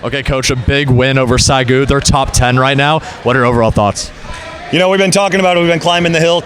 Okay, Coach, a big win over SAGU. They're top 10 right now. What are your overall thoughts? You know, we've been talking about it. We've been climbing the hill,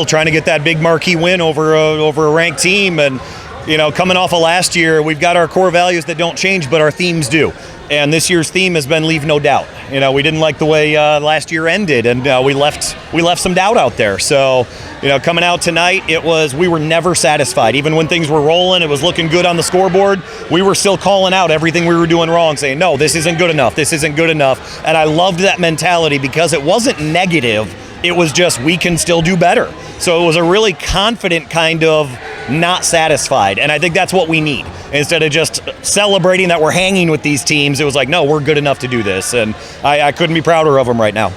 trying to get that big marquee win over a ranked team. And, you know, coming off of last year, we've got our core values that don't change, but our themes do. And this year's theme has been leave no doubt. You know, we didn't like the way last year ended, and we left some doubt out there. So, you know, coming out tonight, we were never satisfied. Even when things were rolling, it was looking good on the scoreboard, we were still calling out everything we were doing wrong, saying, no, this isn't good enough, this isn't good enough. And I loved that mentality because it wasn't negative, it was just, we can still do better. So it was a really confident kind of not satisfied, and I think that's what we need. Instead of just celebrating that we're hanging with these teams, it was like, no, we're good enough to do this, and I couldn't be prouder of them right now.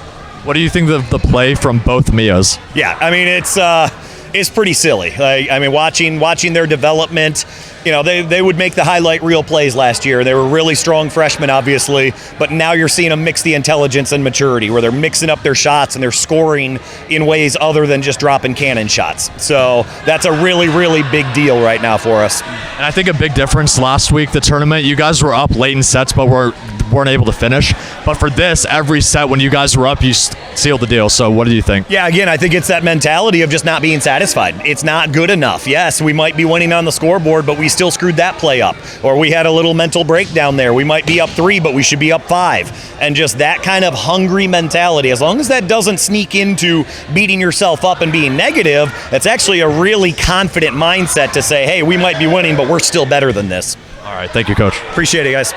What do you think of the play from both Mias? Yeah, I mean, it's pretty silly. Like, I mean, watching their development, you know, they would make the highlight reel plays last year. They were really strong freshmen, obviously, but now you're seeing them mix the intelligence and maturity, where they're mixing up their shots and they're scoring in ways other than just dropping cannon shots. So that's a really, really big deal right now for us. And I think a big difference last week, the tournament, you guys were up late in sets, but weren't able to finish. But for this, every set when you guys were up, you sealed the deal. So what do you think? Yeah, again, I think it's that mentality of just not being satisfied. It's not good enough. Yes, we might be winning on the scoreboard, but we still screwed that play up. Or we had a little mental breakdown there. We might be up 3, but we should be up 5. And just that kind of hungry mentality, as long as that doesn't sneak into beating yourself up and being negative, that's actually a really confident mindset to say, hey, we might be winning, but we're still better than this. All right, thank you, Coach. Appreciate it, guys.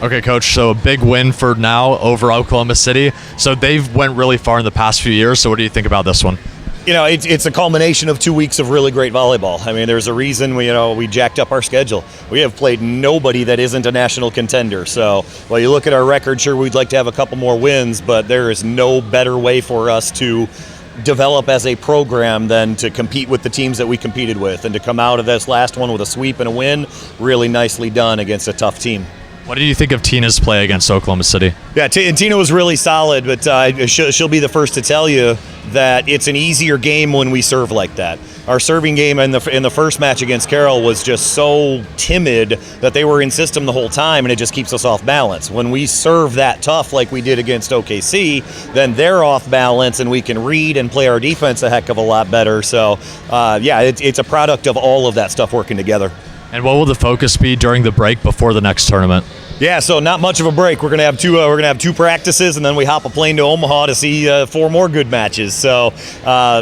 Okay, Coach, so a big win for now over Oklahoma City. So they've went really far in the past few years, so what do you think about this one? You know, it's a culmination of 2 weeks of really great volleyball. I mean, there's a reason we jacked up our schedule. We have played nobody that isn't a national contender. So while you look at our record, sure, we'd like to have a couple more wins, but there is no better way for us to develop as a program than to compete with the teams that we competed with, and to come out of this last one with a sweep and a win, really nicely done against a tough team. What do you think of Tina's play against Oklahoma City? Yeah, Tina was really solid, but she'll be the first to tell you that it's an easier game when we serve like that. Our serving game in the first match against Carrol was just so timid that they were in system the whole time, and it just keeps us off balance. When we serve that tough like we did against OKC, then they're off balance, and we can read and play our defense a heck of a lot better. So, yeah, it's a product of all of that stuff working together. And what will the focus be during the break before the next tournament? Yeah, so not much of a break. We're gonna have two practices, and then we hop a plane to Omaha to see 4 more good matches. So,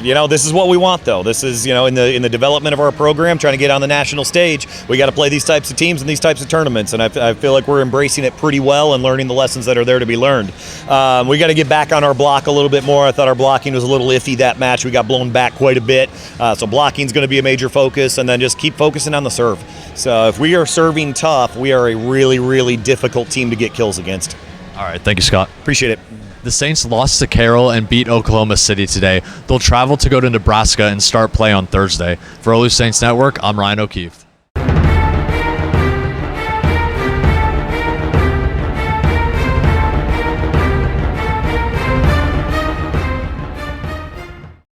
you know, this is what we want, though. This is, you know, in the development of our program, trying to get on the national stage. We got to play these types of teams and these types of tournaments, and I feel like we're embracing it pretty well and learning the lessons that are there to be learned. We got to get back on our block a little bit more. I thought our blocking was a little iffy that match. We got blown back quite a bit, so blocking is going to be a major focus, and then just keep focusing on the serve. So if we are serving tough, we are a really, really difficult team to get kills against. All right, thank you, Scott. Appreciate it. The Saints lost to Carrol and beat Oklahoma City today. They'll travel to go to Nebraska and start play on Thursday. For OLLU Saints Network, I'm Ryan O'Keefe.